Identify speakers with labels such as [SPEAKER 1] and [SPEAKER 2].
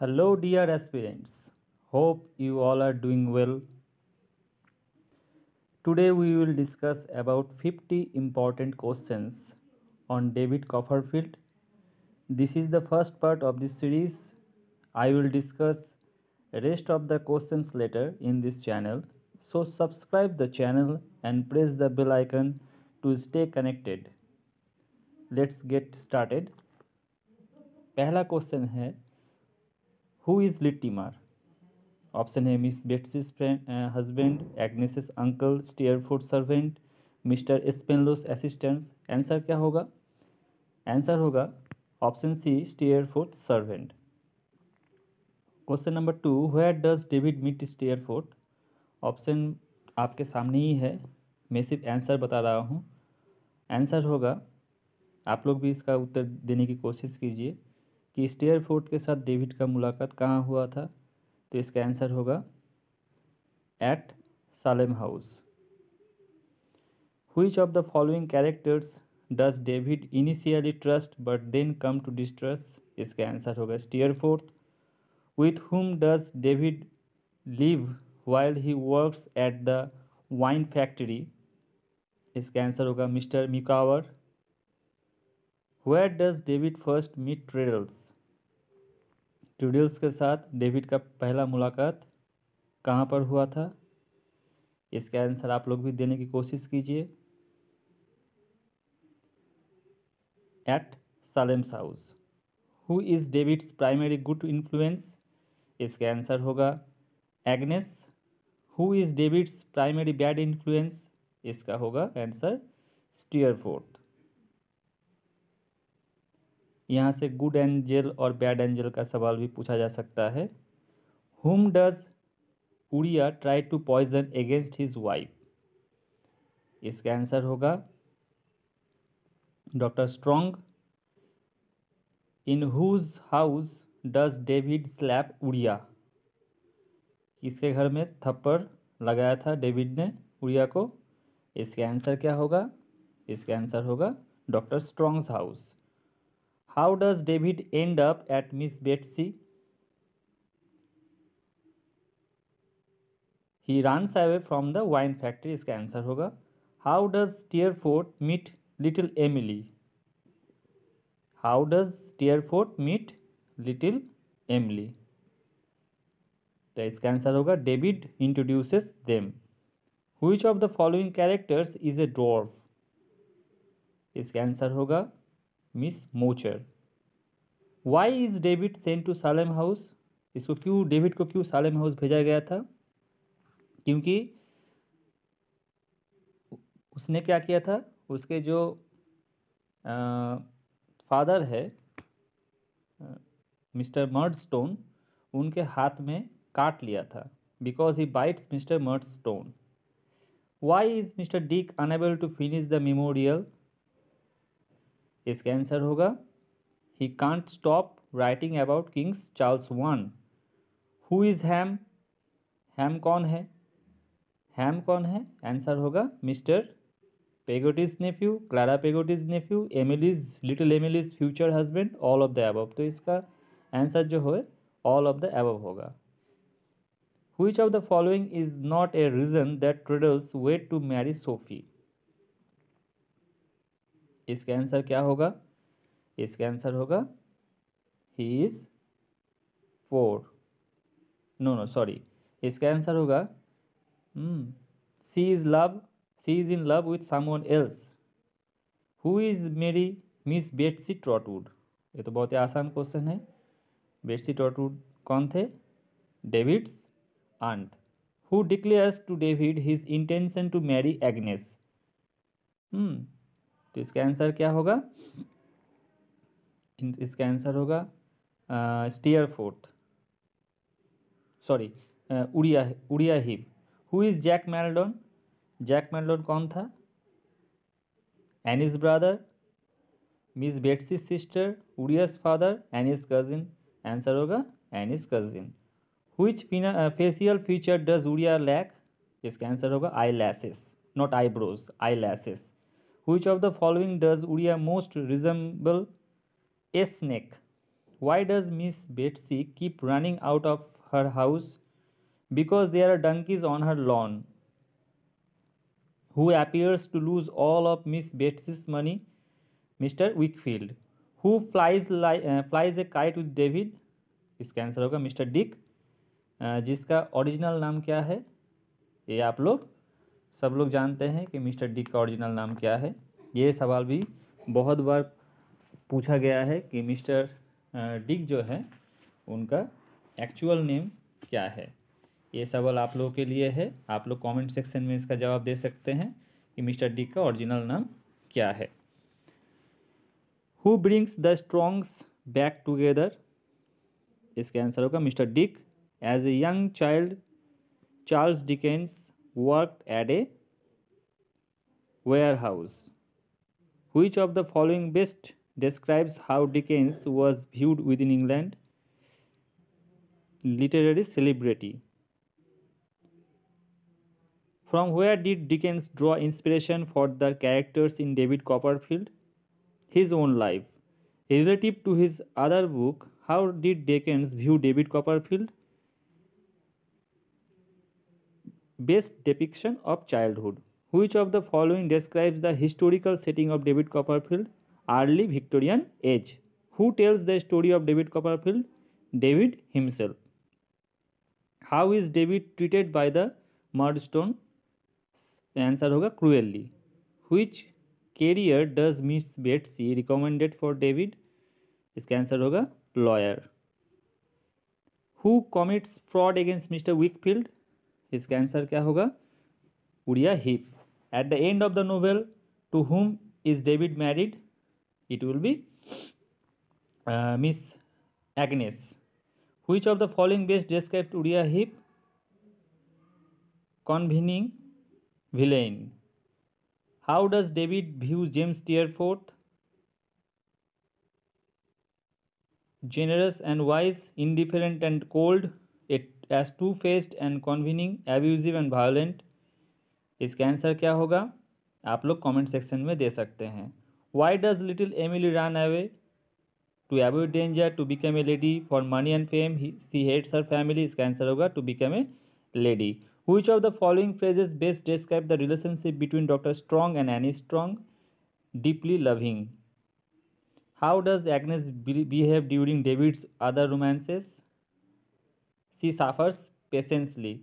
[SPEAKER 1] Hello, dear aspirants. Hope you all are doing well. Today we will discuss about 50 important questions on David Copperfield. This is the first part of this series. I will discuss rest of the questions later in this channel. So subscribe the channel and press the bell icon to stay connected. Let's get started. पहला question है who is Littimer. Option है Miss Betsey's friend husband, Agnes's uncle, Steerforth servant, Mr Spenlow's assistants. Answer क्या होगा? Answer होगा option C Steerforth servant. Question number 2, where does David meet Steerforth. Option आपके सामने ही है, मैं सिर्फ आंसर बता रहा हूँ। आंसर होगा, आप लोग भी इसका उत्तर देने की कोशिश कीजिए कि स्टीयरफुट के साथ डेविड का मुलाकात कहाँ हुआ था। तो इसका आंसर होगा at Salem House. Which of the following characters does David initially trust but then come to distrust? इसका आंसर होगा स्टीयरफोर्थ। With whom does David live while he works at the wine factory? इसका answer होगा Mr Micawber. Where does David first meet Treadles? Traddles के साथ David का पहला मुलाकात कहाँ पर हुआ था? इसका आंसर आप लोग भी देने की कोशिश कीजिए। At Salem's house. Who is David's primary good influence? इसका आंसर होगा Agnes. Who is David's primary bad influence? इसका होगा आंसर स्टीयरफोर्थ। यहाँ से गुड एंजल और बैड एंजल का सवाल भी पूछा जा सकता है। Whom does Uriah try to poison against his wife? इसका आंसर होगा doctor Strong. In whose house does David slap Uriah? किसके घर में थप्पड़ लगाया था डेविड ने उड़िया को? इसका आंसर क्या होगा? इसका आंसर होगा doctor Strong's house. How does David end up at Miss Betsey? He runs away from the wine factory. इसका आंसर होगा how does Steerforth meet little Emily? How does Steerforth meet little Emily? तो इसका answer होगा David introduces them. Which of the following characters is a dwarf? इसका answer होगा Miss Mowcher. Why is David sent to Salem house? इसको क्यों, David को क्यों Salem house भेजा गया था? क्योंकि उसने क्या किया था, उसके जो फादर है मिस्टर मर्डस्टोन, उनके हाथ में काट लिया था। Because he bites Mr Murdstone. Why is Mr Dick unable to finish the memorial? इसका आंसर होगा he can't stop writing about kings Charles one. Who is Ham? Ham कौन है? हैम कौन है? आंसर होगा Mr Peggotty's nephew, Clara Peggotty's nephew, Emily's, little Emily's future husband, all of the above. तो इसका answer जो है ऑल ऑफ द अबव होगा। Which of the following is not a reason that Treadles wait to marry Sophie? इसका answer क्या होगा? इसका answer होगा he is poor. No, sorry. इसका आंसर होगा she is in love with someone else. Who is Mary Miss Betsy Trotwood? ये तो बहुत ही आसान क्वेश्चन है। बेट्सी ट्रॉटवुड कौन थे? David's aunt. Who declares to David his intention to marry Agnes? तो इसका आंसर क्या होगा? इसका आंसर होगा Steerforth, sorry Uriah Heep. Who is Jack Maldon? Jack Maldon कौन था? Annie's brother, Miss Betsey sister, Uriah's father, Annie's cousin. Answer होगा Annie's cousin. Which facial feature does Uriah lack? इसका आंसर होगा eyelashes, not eyebrows, eyelashes. Which of the following does Uriah most resemble a snake? Why does Miss Betsy keep running out of her house? Because there are donkeys on her lawn. Who appears to lose all of Miss Betsy's money? Mr. Wickfield. Who flies a kite with David? इसका answer होगा mister Dick, जिसका original नाम क्या है? ये आप लोग सब लोग जानते हैं कि मिस्टर डिक का ओरिजिनल नाम क्या है। ये सवाल भी बहुत बार पूछा गया है कि मिस्टर डिक जो है उनका एक्चुअल नेम क्या है। ये सवाल आप लोगों के लिए है, आप लोग कमेंट सेक्शन में इसका जवाब दे सकते हैं कि मिस्टर डिक का ओरिजिनल नाम क्या है। Who brings the Strongs back together? इसका आंसर होगा mister Dick. As a young child Charles Dickens worked at a warehouse. Which of the following best describes how Dickens was viewed within England? Literary celebrity. From where did Dickens draw inspiration for the characters in David Copperfield? His own life. Relative to his other book, how did Dickens view David Copperfield? Best depiction of childhood. Which of the following describes the historical setting of David Copperfield? Early Victorian age. Who tells the story of David Copperfield? David himself. How is David treated by the Murdstone? Answer होगा cruelly. Which career does Miss Betsy recommended for David? इसका answer होगा lawyer. Who commits fraud against Mr. Wickfield? इसका answer क्या होगा? Uriah Heep. At the end of the novel, to whom is David married? It will be Miss Agnes. Which of the following best described Uriah Heep? Convening villain. How does David view James Steerforth? Generous and wise, indifferent and cold, as two-faced and convening, abusive and violent. इसका answer क्या होगा? आप लोग comment section में दे सकते हैं। Why does little Emily run away? To avoid danger, to become a lady, for money and fame, she hates her family. इसका आंसर होगा to become a lady. Which of the following phrases best describe the relationship between doctor Strong and Annie Strong? Deeply loving. How does Agnes behave during David's other romances? She suffers patiently.